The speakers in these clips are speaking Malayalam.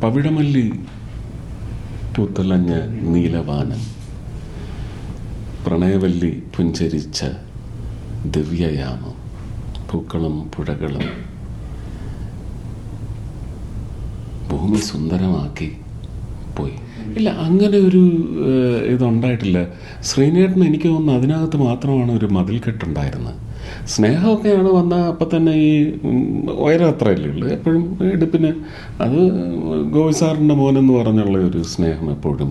പവിഴമല്ലി പൂത്തുലഞ്ഞ നീലവാനം, പ്രണയവല്ലി പുഞ്ചരിച്ച ദിവ്യയാമം, പൂക്കളും പുഴകളും ഭൂമി സുന്ദരമാക്കി പോയി. ഇല്ല, അങ്ങനെ ഒരു ഇതുണ്ടായിട്ടില്ല. ശ്രീനേട്ടന് എനിക്ക് തോന്നുന്നു അതിനകത്ത് മാത്രമാണ് ഒരു മതിൽക്കെട്ടുണ്ടായിരുന്നത്. സ്നേഹമൊക്കെയാണ് വന്നാൽ അപ്പം തന്നെ ഈ ഉയരം അത്രയല്ലേ ഉള്ളൂ. എപ്പോഴും ഇടുപ്പിന് അത് ഗോവി സാറിൻ്റെ മോനെന്ന് പറഞ്ഞുള്ള ഒരു സ്നേഹം എപ്പോഴും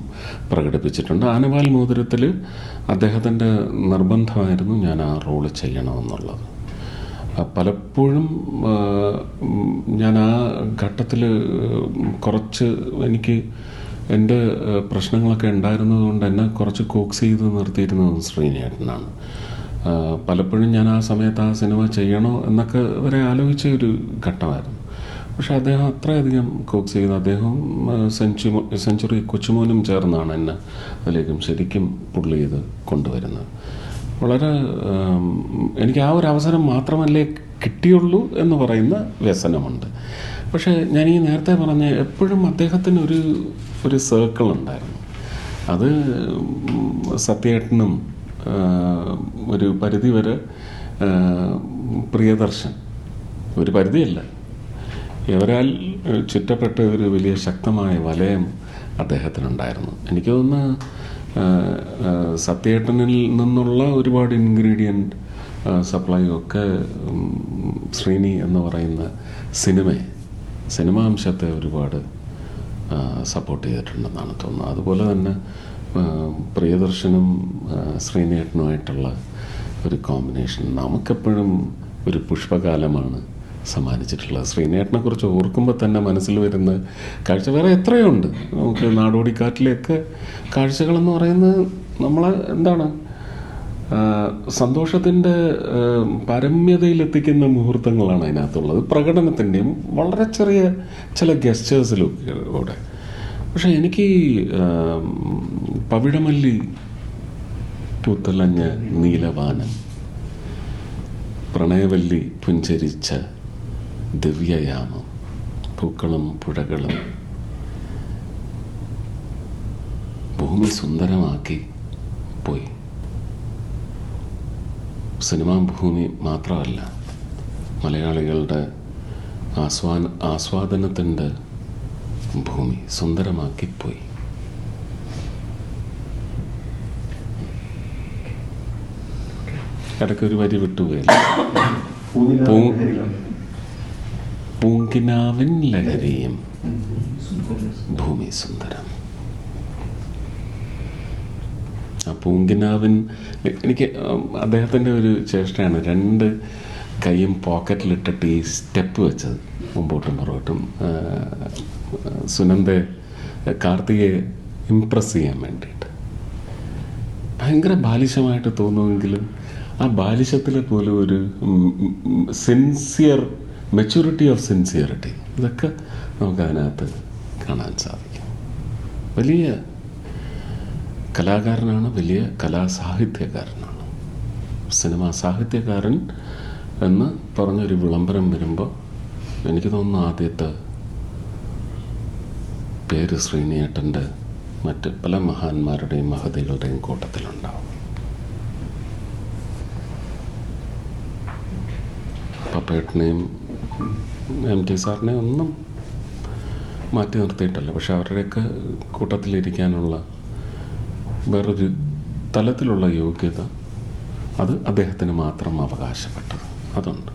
പ്രകടിപ്പിച്ചിട്ടുണ്ട്. ആനവാൽ മോതിരത്തിൽ അദ്ദേഹത്തിൻ്റെ നിർബന്ധമായിരുന്നു ഞാൻ ആ റോള് ചെയ്യണമെന്നുള്ളത്. പലപ്പോഴും ഞാൻ ആ ഘട്ടത്തിൽ കുറച്ച് എനിക്ക് എൻ്റെ പ്രശ്നങ്ങളൊക്കെ ഉണ്ടായിരുന്നത് കൊണ്ട് എന്നെ കുറച്ച് കോക്സ് ചെയ്ത് നിർത്തിയിരുന്നത് ശ്രീനേട്ടനാണ്. പലപ്പോഴും ഞാൻ ആ സമയത്ത് ആ സിനിമ ചെയ്യണോ എന്നൊക്കെ വരെ ആലോചിച്ച ഒരു ഘട്ടമായിരുന്നു. പക്ഷെ അദ്ദേഹം അത്രയധികം കോക്സ് ചെയ്ത് അദ്ദേഹം സെഞ്ചുറി കൊച്ചുമോനും ചേർന്നാണ് എന്നെ അതിലേക്കും ശരിക്കും പുള്ളി ചെയ്ത് കൊണ്ടുവരുന്നത്. വളരെ എനിക്ക് ആ ഒരു അവസരം മാത്രമല്ലേ കിട്ടിയുള്ളൂ എന്ന് പറയുന്ന വ്യസനമുണ്ട്. പക്ഷേ ഞാൻ ഈ നേരത്തെ പറഞ്ഞ എപ്പോഴും അദ്ദേഹത്തിന് ഒരു സർക്കിൾ ഉണ്ടായിരുന്നു. അത് സത്യേട്ടനും ഒരു പരിധി വരെ പ്രിയദർശൻ, ഒരു പരിധിയല്ല, ഇവരാൽ ചുറ്റപ്പെട്ട ഒരു വലിയ ശക്തമായ വലയം അദ്ദേഹത്തിനുണ്ടായിരുന്നു. എനിക്ക് തോന്നുന്നു സത്യേട്ടനിൽ നിന്നുള്ള ഒരുപാട് ഇൻഗ്രീഡിയൻറ്റ് സപ്ലൈയും ഒക്കെ ശ്രീനി എന്ന് പറയുന്ന സിനിമാംശത്തെ ഒരുപാട് സപ്പോർട്ട് ചെയ്തിട്ടുണ്ടെന്നാണ് തോന്നുന്നത്. അതുപോലെ തന്നെ പ്രിയദർശനും ശ്രീനേട്ടനുമായിട്ടുള്ള ഒരു കോമ്പിനേഷൻ നമുക്കെപ്പോഴും ഒരു പുഷ്പകാലമാണ് സമ്മാനിച്ചിട്ടുള്ളത്. ശ്രീനേട്ടനെ കുറിച്ച് ഓർക്കുമ്പോൾ തന്നെ മനസ്സിൽ വരുന്ന കാഴ്ച വേറെ എത്രയുണ്ട്. നമുക്ക് നാടോടിക്കാറ്റിലെയൊക്കെ കാഴ്ചകളെന്ന് പറയുന്നത് നമ്മളെ എന്താണ് സന്തോഷത്തിൻ്റെ പരമ്യതയിലെത്തിക്കുന്ന മുഹൂർത്തങ്ങളാണ് അതിനകത്തുള്ളത്. പ്രകടനത്തിൻ്റെയും വളരെ ചെറിയ ചില ഗസ്റ്റേഴ്സിലൂടെ. പക്ഷെ എനിക്ക് പവിഴമല്ലി പൂത്തുലഞ്ഞ നീലവാനം, പ്രണയവല്ലി പുഞ്ചരിച്ച ദിവ്യയാമം, പൂക്കളും പുഴകളും ഭൂമി സുന്ദരമാക്കി പോയി. സിനിമാ ഭൂമി മാത്രമല്ല, മലയാളികളുടെ ആസ്വാദനത്തിൻ്റെ ഭൂമി സുന്ദരമാക്കിപ്പോയി. ഇടയ്ക്കൊരു വരി വിട്ടുപോയില്ല. പൂങ്കിനാവിൻ ലഹരിയും ഭൂമി സുന്ദരം. ആ പൂങ്കിനാവിൻ എനിക്ക് അദ്ദേഹത്തിൻ്റെ ഒരു ചേഷ്ടയാണ്. 2 കൈയും പോക്കറ്റിലിട്ടിട്ട് ഈ സ്റ്റെപ്പ് വെച്ചത് മുമ്പോട്ടും പുറകോട്ടും സുനന്ദയെ കാർത്തികയെ ഇംപ്രസ് ചെയ്യാൻ വേണ്ടിയിട്ട്. ഭയങ്കര ബാലിശമായിട്ട് തോന്നുമെങ്കിലും ആ ബാലിശത്തിൽ പോലും ഒരു മെച്യൂരിറ്റി ഓഫ് സിൻസിയറിറ്റി, ഇതൊക്കെ നമുക്കതിനകത്ത് കാണാൻ സാധിക്കും. വലിയ കലാകാരനാണ്, വലിയ കലാസാഹിത്യകാരനാണ്. സിനിമാ സാഹിത്യകാരൻ എന്ന് പറഞ്ഞൊരു വിളംബരം വരുമ്പോൾ എനിക്ക് തോന്നുന്നു ആദ്യത്തെ പേര് ശ്രീനേട്ടൻ്റെ മറ്റ് പല മഹാന്മാരുടെയും മഹതികളുടെയും കൂട്ടത്തിലുണ്ടാവും. പപ്പേട്ടനെയും MT സാറിനെയും ഒന്നും മാറ്റി നിർത്തിയിട്ടല്ല, പക്ഷെ അവരുടെയൊക്കെ കൂട്ടത്തിലിരിക്കാനുള്ള വേറൊരു തലത്തിലുള്ള യോഗ്യത അത് അദ്ദേഹത്തിന് മാത്രം അവകാശപ്പെട്ടത് അതുണ്ട്.